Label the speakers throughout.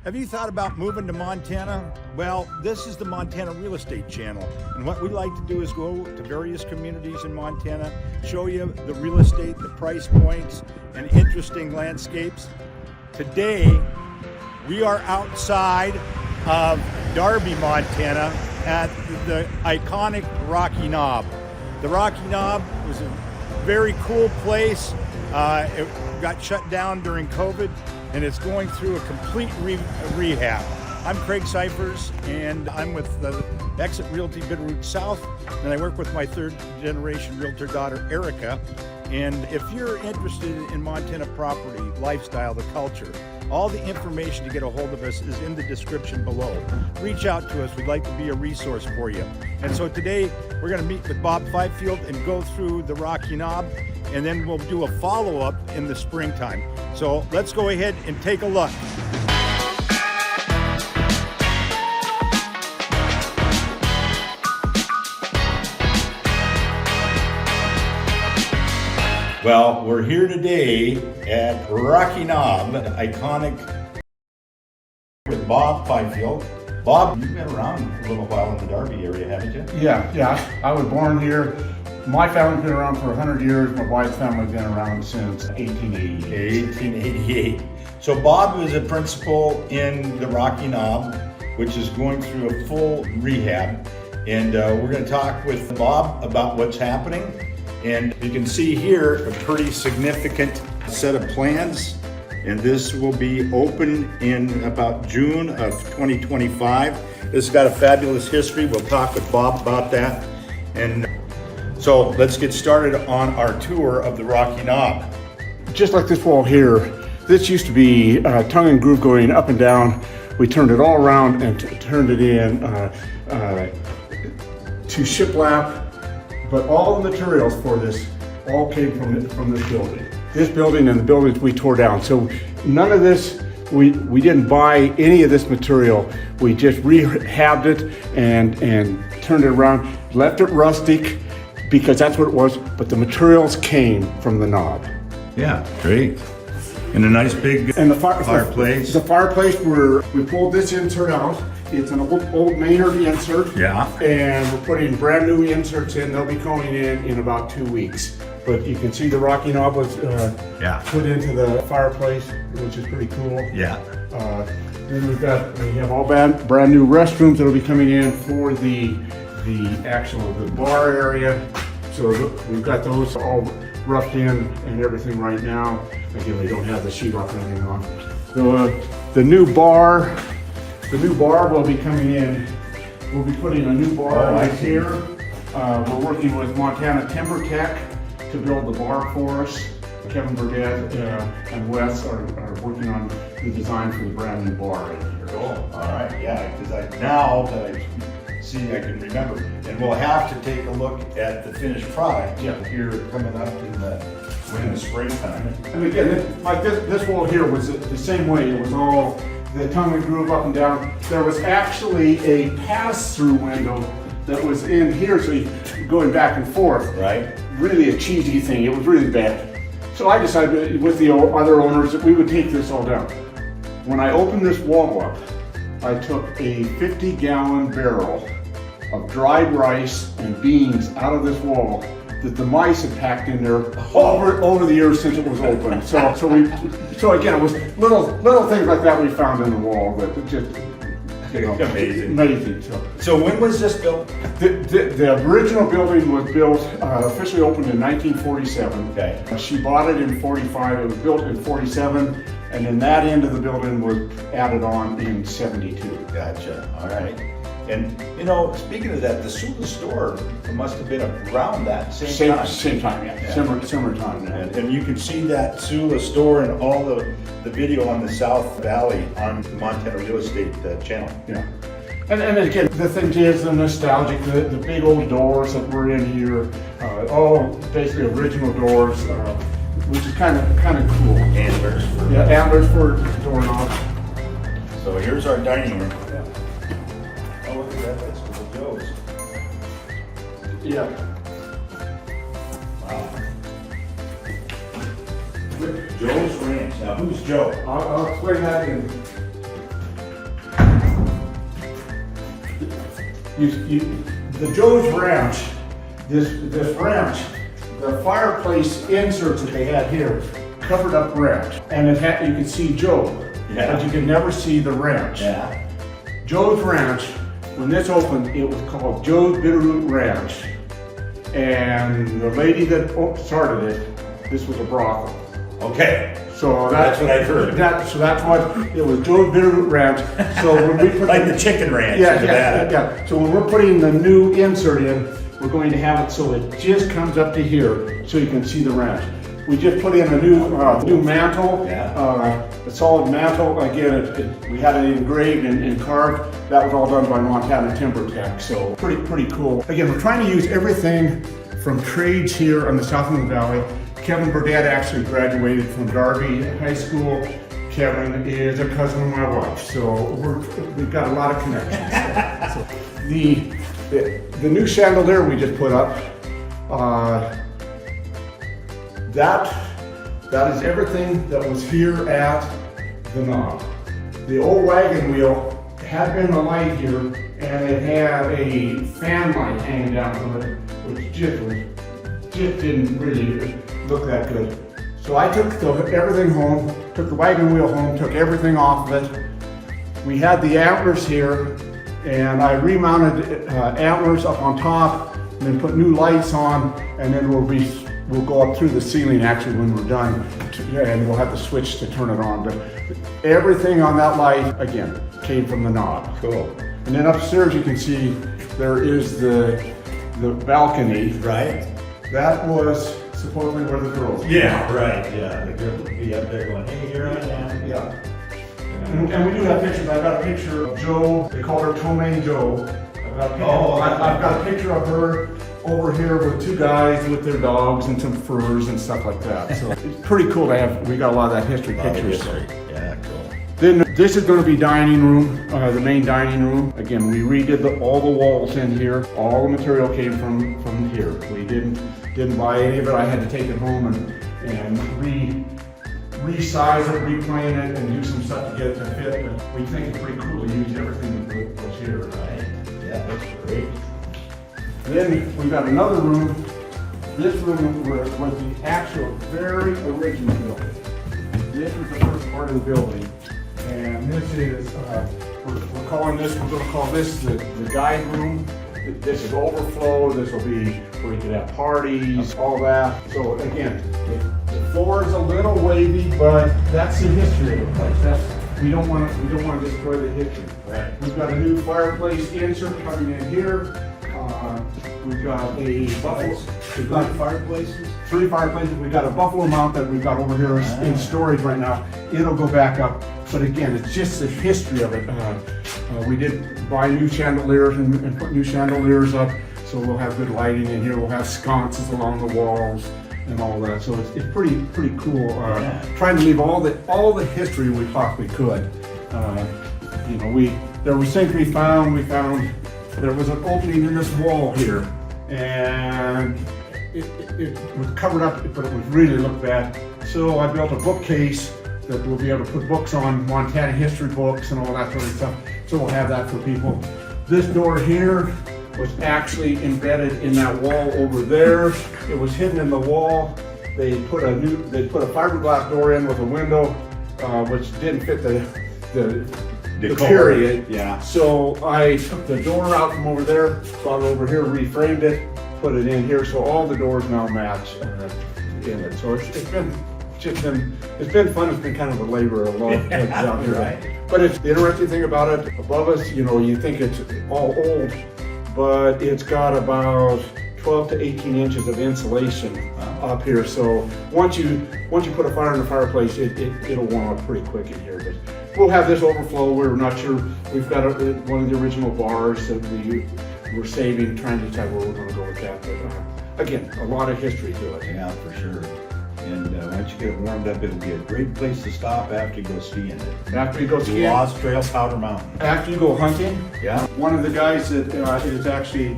Speaker 1: Have you thought about moving to Montana? Well, this is the Montana Real Estate Channel. And what we like to do is go to various communities in Montana, show you the real estate, the price points, and interesting landscapes. Today, we are outside of Darby, Montana at the iconic Rocky Knob. The Rocky Knob was a very cool place. It got shut down during COVID, and it's going through a complete rehab. I'm Craig Cyphers, and I'm with Exit Realty Bitterroot South, and I work with my third generation realtor daughter, Erica. And if you're interested in Montana property, lifestyle, the culture, all the information to get a hold of us is in the description below. Reach out to us. We'd like to be a resource for you. And so today we're going to meet with Bob Fifield and go through the Rocky Knob, and then we'll do a follow-up in the springtime. So let's go ahead and take a look. Well, we're here today at Rocky Knob, iconic, with Bob Fifield. Bob, you've been around a little while in the Darby area, haven't you?
Speaker 2: Yeah. I was born here. My family's been around for 100 years. My wife's family's been around since 1888.
Speaker 1: So Bob is a principal in the Rocky Knob, which is going through a full rehab. And we're going to talk with Bob about what's happening. And you can see here a pretty significant set of plans. And this will be open in about June of 2025. This has got a fabulous history. We'll talk with Bob about that. And so let's get started on our tour of the Rocky Knob.
Speaker 2: Just like this wall here, this used to be tongue and groove going up and down. We turned it all around and turned it in to shiplap. But all the materials for this all came from this building. This building and the buildings we tore down. So none of this, we didn't buy any of this material. We just rehabbed it and turned it around, left it rustic because that's what it was, but the materials came from the knob.
Speaker 1: Yeah, great. And a nice big fireplace.
Speaker 2: The fireplace, we pulled this insert out. It's an old Maynard insert.
Speaker 1: Yeah.
Speaker 2: And we're putting brand new inserts in. They'll be going in about 2 weeks. But you can see the Rocky Knob was put into the fireplace, which is pretty cool.
Speaker 1: Yeah.
Speaker 2: Then we have all brand new restrooms that'll be coming in for the bar area. So we've got those all roughed in and everything right now. Again, we don't have the sheetrock or anything on. So the new bar will be coming in. We'll be putting a new bar right here. We're working with Montana Timber Tech to build the bar for us. Kevin Burdett and Wes are working on the design for the brand new bar right here.
Speaker 1: Cool. All right, yeah, because now that I see, I can remember. And we'll have to take a look at the finished product here coming up in the springtime.
Speaker 2: And again, like this wall here was the same way. It was all the tongue and groove up and down. There was actually a pass-through window that was in here, so you're going back and forth.
Speaker 1: Right.
Speaker 2: Really a cheesy thing. It was really bad. So I decided with the other owners that we would take this all down. When I opened this wall up, I took a 50-gallon barrel of dried rice and beans out of this wall that the mice had packed in there over the years since it was open. So again, it was little things like that we found in the wall that just amazing.
Speaker 1: So when was this built?
Speaker 2: The original building was built officially opened in 1947.
Speaker 1: Okay.
Speaker 2: She bought it in 45. It was built in 47, and then that end of the building was added on in 72.
Speaker 1: Gotcha. All right. And you know, speaking of that, the Sula store must have been around that same time.
Speaker 2: Same time, yeah. Similar time. Yeah.
Speaker 1: And you can see that Sula store and all the video on the South Valley on the Montana Real Estate channel.
Speaker 2: Yeah. And again, the thing is the nostalgic, the big old doors that were in here, all basically original doors, which is kind of cool.
Speaker 1: Antlers.
Speaker 2: Antlers for doorknobs.
Speaker 1: So here's our dining room. Oh, look at that, that's for the Joe's.
Speaker 2: Yeah.
Speaker 1: Wow. Joe's Ranch. Now, who's Joe?
Speaker 2: I'll explain that in The Joe's Ranch, this ranch, the fireplace inserts that they had here covered up ranch, and you could see Joe, but you could never see the ranch.
Speaker 1: Yeah.
Speaker 2: Joe's Ranch, when this opened, it was called Joe's Bitterroot Ranch, and the lady that started it, this was a brothel.
Speaker 1: Okay.
Speaker 2: So
Speaker 1: That's what I've heard.
Speaker 2: So that's what it was, Joe's Bitterroot Ranch. So when we put
Speaker 1: Like the chicken ranch.
Speaker 2: yeah. So when we're putting the new insert in, we're going to have it so it just comes up to here, so you can see the ranch. We just put in a new mantle, a solid mantle. Again, we had it engraved and carved. That was all done by Montana Timber Tech, so pretty cool. Again, we're trying to use everything from trades here on the Southland Valley. Kevin Burdett actually graduated from Darby High School. Kevin is a cousin of my wife, so we've got a lot of connections. So the new chandelier we just put up, that is everything that was here at the knob. The old wagon wheel had been a light here, and it had a fan light hanging down from it, which just didn't really look that good. So I took everything home, took the wagon wheel home, took everything off of it. We had the antlers here, and I remounted antlers up on top, and then put new lights on, and then we'll go up through the ceiling actually when we're done, and we'll have the switch to turn it on. But everything on that light, again, came from the knob.
Speaker 1: Cool.
Speaker 2: And then upstairs you can see there is the balcony.
Speaker 1: Right.
Speaker 2: That was supposedly where the girls were.
Speaker 1: Yeah, right, yeah. The girl would be up there going, hey, here I am.
Speaker 2: Yeah. And we do have pictures. I've got a picture of Joe. They call her Tomaine Joe. I've got a picture of her over here with two guys with their dogs and some furs and stuff like that. So it's pretty cool to have. We got a lot of that history pictures.
Speaker 1: Yeah, cool.
Speaker 2: Then this is going to be dining room, the main dining room. Again, we redid all the walls in here. All the material came from here. We didn't buy any of it. I had to take it home and resize it, replane it, and do some stuff to get it to fit. But we think it's pretty cool to use everything that was here.
Speaker 1: Right. Yeah, that's great.
Speaker 2: Then we've got another room. This room was the actual very original building. This was the first part of the building. And this is, we're calling this, we're going to call this the guide room. This is overflow. This will be where you can have parties, all that. So again, the floor is a little wavy, but that's the history of the place. We don't want to destroy the history.
Speaker 1: Right.
Speaker 2: We've got a new fireplace insert coming in here. We've got a buffalo. We've got
Speaker 1: fireplaces?
Speaker 2: 3 fireplaces. We've got a buffalo mount that we've got over here in storage right now. It'll go back up. But again, it's just the history of it. We did buy new chandeliers and put new chandeliers up, so we'll have good lighting in here. We'll have sconces along the walls and all that. So it's pretty cool. Trying to leave all the history we possibly could. There were things we found. There was an opening in this wall here, and it was covered up, but it was really looked bad. So I built a bookcase that we'll be able to put books on, Montana history books and all that sort of stuff. So we'll have that for people. This door here was actually embedded in that wall over there. It was hidden in the wall. They put a fiberglass door in with a window, which didn't fit the period.
Speaker 1: Yeah.
Speaker 2: So I took the door out from over there, brought it over here, reframed it, put it in here, so all the doors now match in it. So it's been fun. It's been kind of a labor of love out here.
Speaker 1: Right.
Speaker 2: But it's the interesting thing about it, above us, you think it's all old, but it's got about 12 to 18 inches of insulation up here. So once you put a fire in the fireplace, it'll warm up pretty quick in here. But we'll have this overflow. We're not sure. We've got one of the original bars that we're saving, trying to decide where we're going to go with that. But again, a lot of history to it.
Speaker 1: Yeah, for sure. And once you get it warmed up, it'll be a great place to stop after you go skiing it.
Speaker 2: After you go skiing?
Speaker 1: Lost Trail, Powder Mountain.
Speaker 2: After you go hunting?
Speaker 1: Yeah.
Speaker 2: One of the guys that is actually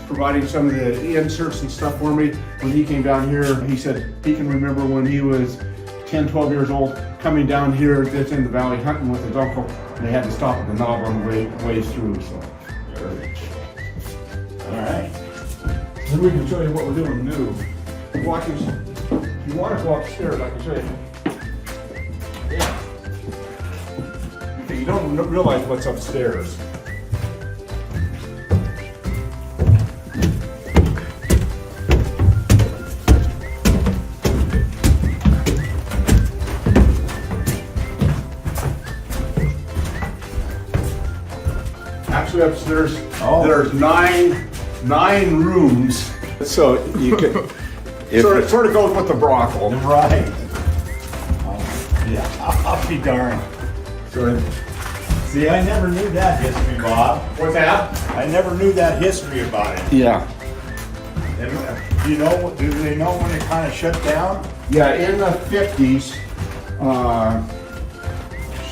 Speaker 2: providing some of the inserts and stuff for me, when he came down here, he said he can remember when he was 10, 12 years old, coming down here that's in the valley hunting with his uncle, and they had to stop at the knob on the way through. So
Speaker 1: All right.
Speaker 2: Then we can show you what we're doing new. If you want to go upstairs, I can show you.
Speaker 1: Yeah.
Speaker 2: Okay, you don't realize what's upstairs. Actually upstairs, there's nine rooms. So you can, sort of goes with the brothel.
Speaker 1: Right. Yeah, I'll be darned.
Speaker 2: So,
Speaker 1: See, I never knew that history, Bob.
Speaker 2: what's that?
Speaker 1: I never knew that history about it.
Speaker 2: Yeah.
Speaker 1: And, do they know when it kind of shut down?
Speaker 2: Yeah, in the 50s,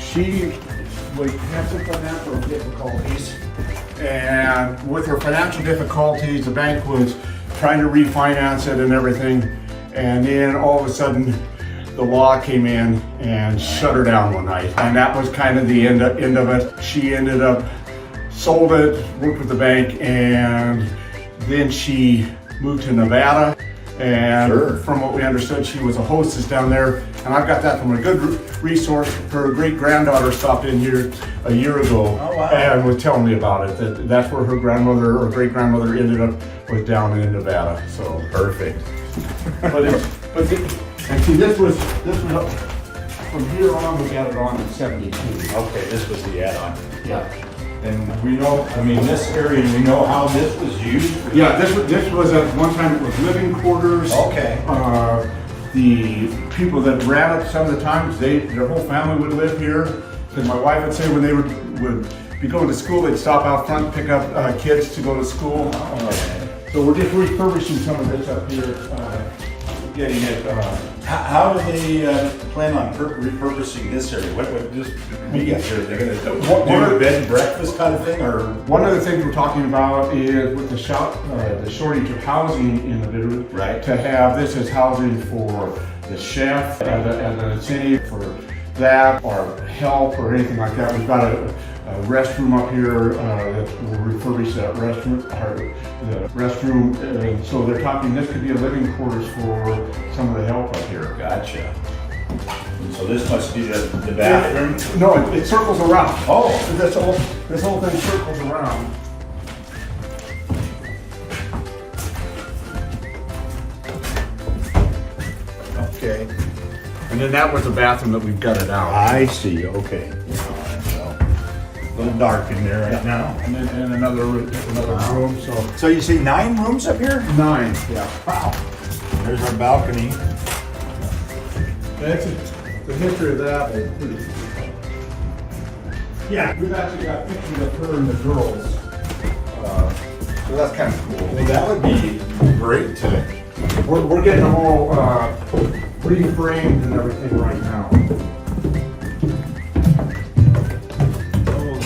Speaker 2: she had some financial difficulties. And with her financial difficulties, the bank was trying to refinance it and everything. And then all of a sudden, the law came in and shut her down one night. And that was kind of the end of it. She ended up, sold it, worked with the bank, and then she moved to Nevada. And from what we understood, she was a hostess down there. And I've got that from a good resource. Her great-granddaughter stopped in here a year ago and was telling me about it. That's where her grandmother or great-grandmother ended up, was down in Nevada. So
Speaker 1: Perfect.
Speaker 2: And see, this was from here on, we got it on in 72.
Speaker 1: Okay, this was the add-on.
Speaker 2: Yeah.
Speaker 1: And we know, I mean, this area, we know how this was used?
Speaker 2: Yeah, this was at one time, it was living quarters.
Speaker 1: Okay.
Speaker 2: The people that ran it some of the times, their whole family would live here. Because my wife would say when they would be going to school, they'd stop out front, pick up kids to go to school. So we're just refurbishing some of this up here, getting it.
Speaker 1: How do they plan on repurposing this area? What just we got here? They're going to do a bed and breakfast kind of thing, or
Speaker 2: one of the things we're talking about is with the shortage of housing in the Bitterroot,
Speaker 1: right?
Speaker 2: To have this as housing for the chef as an incentive for that, or help or anything like that. We've got a restroom up here that will refurbish that restroom. And so they're talking this could be a living quarters for some of the help up here.
Speaker 1: Gotcha. And so this must be the bathroom?
Speaker 2: No, it circles around.
Speaker 1: Oh,
Speaker 2: This whole thing circles around.
Speaker 1: okay.
Speaker 2: And then that was the bathroom that we've gutted out.
Speaker 1: I see. Okay. A little dark in there right now.
Speaker 2: And then another room.
Speaker 1: So you see 9 rooms up here?
Speaker 2: 9. Yeah.
Speaker 1: Wow. There's our balcony.
Speaker 2: That's the history of that is pretty. Yeah, we've actually got pictures of her and the girls. So that's kind of cool.
Speaker 1: Well, that would be great to.
Speaker 2: We're getting them all reframed and everything right now.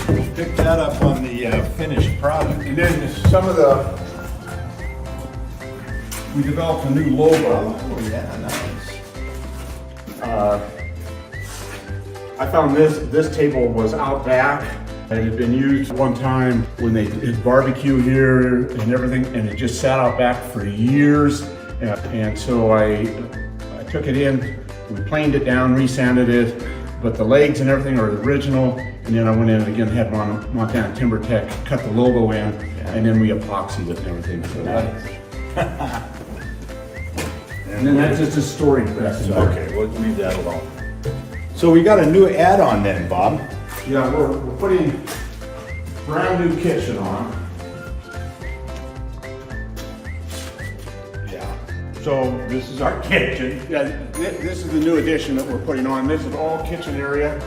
Speaker 1: We'll pick that up on the finished product.
Speaker 2: And then some of we developed a new logo.
Speaker 1: Oh yeah, nice.
Speaker 2: I found this table was out back. It had been used one time when they did barbecue here and everything, and it just sat out back for years. And so I took it in, we planed it down, resanded it, but the legs and everything are the original. And then I went in and again had Montana Timber Tech cut the logo in, and then we epoxied it and everything. So and then that's just a story.
Speaker 1: Okay, we'll leave that alone. So we got a new add-on then, Bob.
Speaker 2: Yeah, we're putting brand new kitchen on.
Speaker 1: Yeah. So this is our kitchen.
Speaker 2: Yeah, this is the new addition that we're putting on. This is all kitchen area.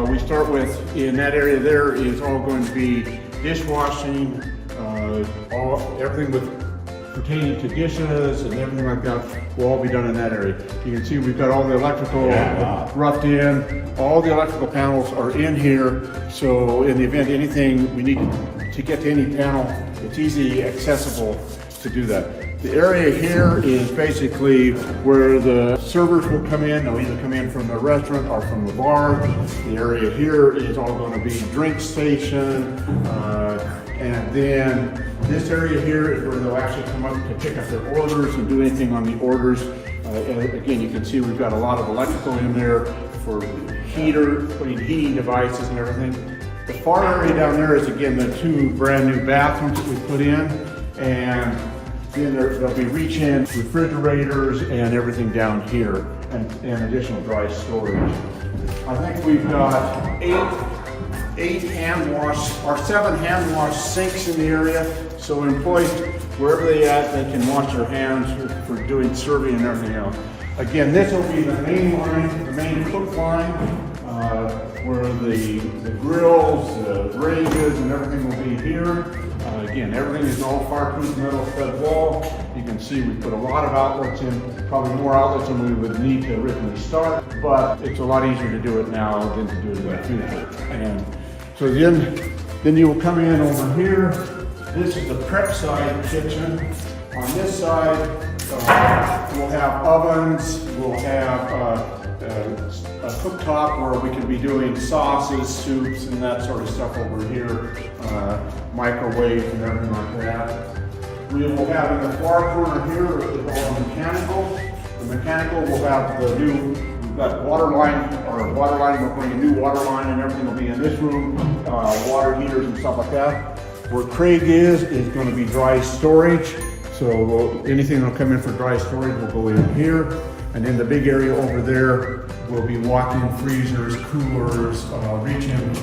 Speaker 2: We start with, in that area there is all going to be dishwashing, everything with pertaining to dishes and everything like that will all be done in that area. You can see we've got all the electrical roughed in. All the electrical panels are in here. So in the event anything we need to get to any panel, it's easy accessible to do that. The area here is basically where the servers will come in. They'll either come in from the restaurant or from the bar. The area here is all going to be drink station, And then this area here is where they'll actually come up to pick up their orders and do anything on the orders. And again, you can see we've got a lot of electrical in there for putting heating devices and everything. The far area down there is again the 2 brand new bathrooms that we put in, and then there'll be reach-in refrigerators and everything down here, and additional dry storage. I think we've got 8 hand wash or 7 hand wash sinks in the area, so employees, wherever they at, they can wash their hands for doing serving and everything else. Again, this will be the main line, the main cook line, where the grills, the ranges, and everything will be here. Again, everything is all fireproof metal stud wall. You can see we put a lot of outlets in, probably more outlets than we would need to originally start, but it's a lot easier to do it now than to do it in the future. And so then you will come in over here. This is the prep side kitchen. On this side, we'll have ovens, we'll have a cooktop where we can be doing sauces, soups, and that sort of stuff over here, microwaves and everything like that. We will have in the far corner here is all mechanical. The mechanical will have the new, we've got water line, we're putting a new water line and everything will be in this room, water heaters and stuff like that. Where Craig is going to be dry storage. So anything that'll come in for dry storage will go in here. And then the big area over there will be walk-in freezers, coolers, reach-in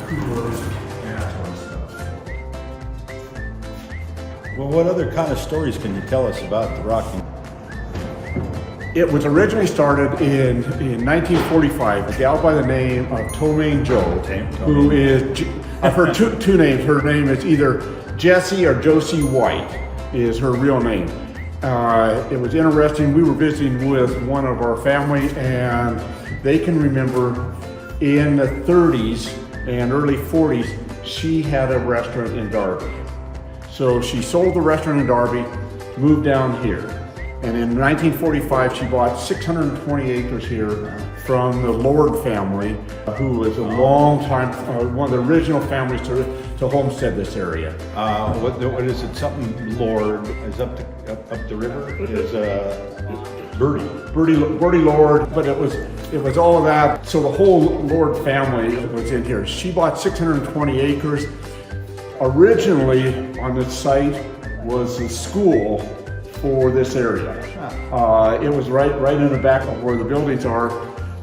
Speaker 2: coolers, and that sort of stuff.
Speaker 1: Well, what other kind of stories can you tell us about the Rocky?
Speaker 2: It was originally started in 1945. A gal by the name of Tomaine Joe, who is, I've heard two names. Her name is either Jessie or Josie White is her real name. It was interesting. We were visiting with one of our family, and they can remember in the 30s and early 40s, she had a restaurant in Darby. So she sold the restaurant in Darby, moved down here. And in 1945, she bought 620 acres here from the Lord family, who was a long time, one of the original families to homestead this area.
Speaker 1: What is it? Something Lord is up the river? Is Birdie
Speaker 2: Lord, but it was all of that. So the whole Lord family was in here. She bought 620 acres. Originally on this site was a school for this area. It was right in the back of where the buildings are.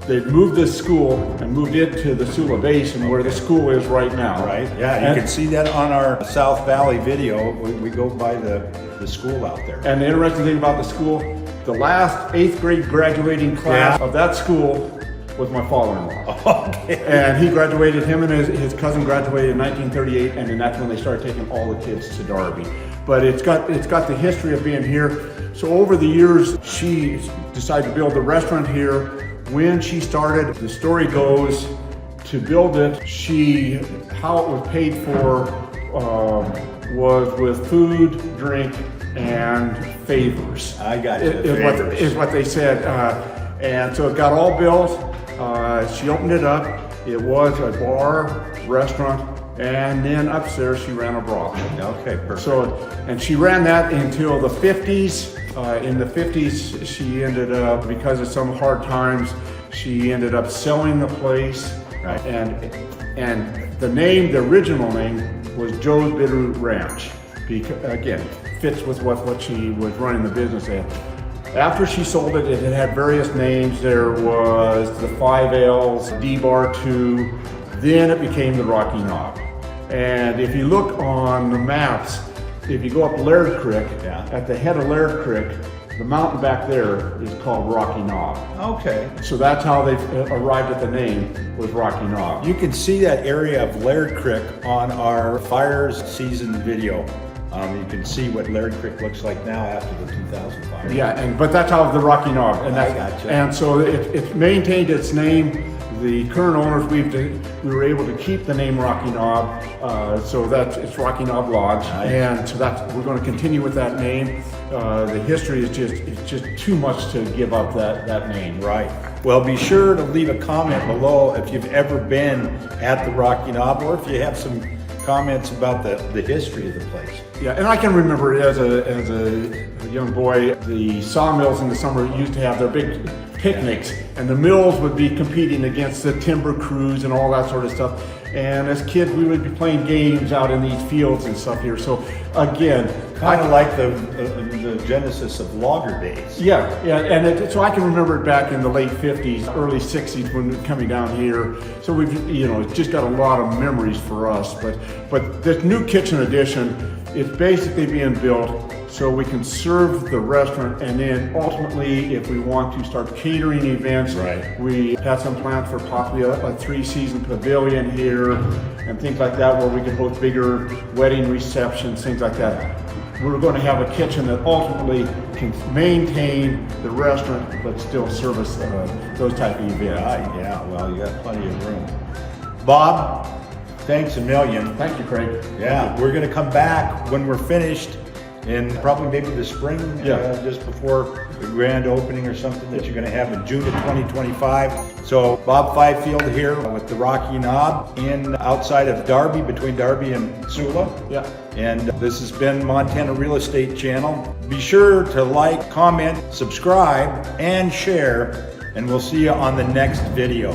Speaker 2: They moved this school and moved it to the Sula Basin where the school is right now.
Speaker 1: Right, yeah, you can see that on our South Valley video. We go by the school out there.
Speaker 2: And the interesting thing about the school, the last 8th grade graduating class of that school was my father-in-law.
Speaker 1: Okay.
Speaker 2: And he graduated, him and his cousin graduated in 1938, and then that's when they started taking all the kids to Darby. But it's got the history of being here. So over the years, she decided to build a restaurant here. When she started, the story goes, to build it, how it was paid for was with food, drink, and favors.
Speaker 1: I got you.
Speaker 2: Is what they said. And so it got all built. She opened it up. It was a bar, restaurant, and then upstairs she ran a brothel.
Speaker 1: Okay, perfect.
Speaker 2: So, and she ran that until the 50s. In the 50s, she ended up, because of some hard times, she ended up selling the place.
Speaker 1: Right.
Speaker 2: And the name, the original name, was Joe's Bitterroot Ranch. Because, again, fits with what she was running the business at. After she sold it, it had various names. There was the 5 L's, D-Bar 2, then it became the Rocky Knob. And if you look on the maps, if you go up Laird Creek, at the head of Laird Creek, the mountain back there is called Rocky Knob.
Speaker 1: Okay.
Speaker 2: So that's how they arrived at the name, was Rocky Knob.
Speaker 1: You can see that area of Laird Creek on our fires season video. You can see what Laird Creek looks like now after the 2000 fire.
Speaker 2: Yeah, but that's how the Rocky Knob. And
Speaker 1: I gotcha.
Speaker 2: And so it maintained its name. The current owners, we were able to keep the name Rocky Knob, so it's Rocky Knob Lodge,
Speaker 1: nice.
Speaker 2: And so we're going to continue with that name. The history is just too much to give up that name.
Speaker 1: Right. Well, be sure to leave a comment below if you've ever been at the Rocky Knob, or if you have some comments about the history of the place.
Speaker 2: Yeah, and I can remember as a young boy, the sawmills in the summer used to have their big picnics, and the mills would be competing against the timber crews and all that sort of stuff. And as kids, we would be playing games out in these fields and stuff here. So again,
Speaker 1: Kind of like the genesis of logger days.
Speaker 2: yeah, and so I can remember it back in the late 50s, early 60s when we were coming down here. So we've, it's just got a lot of memories for us. But this new kitchen addition is basically being built so we can serve the restaurant, and then ultimately, if we want to start catering events,
Speaker 1: Right.
Speaker 2: we have some plans for possibly a 3-season pavilion here and things like that, where we can host bigger wedding receptions, things like that. We're going to have a kitchen that ultimately can maintain the restaurant, but still service those type of events.
Speaker 1: Yeah, well, you got plenty of room. Bob, thanks a million.
Speaker 2: Thank you, Craig.
Speaker 1: Yeah, we're gonna come back when we're finished in probably maybe the spring,
Speaker 2: Yeah.
Speaker 1: just before the grand opening or something that you're gonna have in June of 2025. So Bob Fifield here with the Rocky Knob outside of Darby, between Darby and Sula.
Speaker 2: Yeah.
Speaker 1: And this has been Montana Real Estate Channel. Be sure to like, comment, subscribe, and share, and we'll see you on the next video.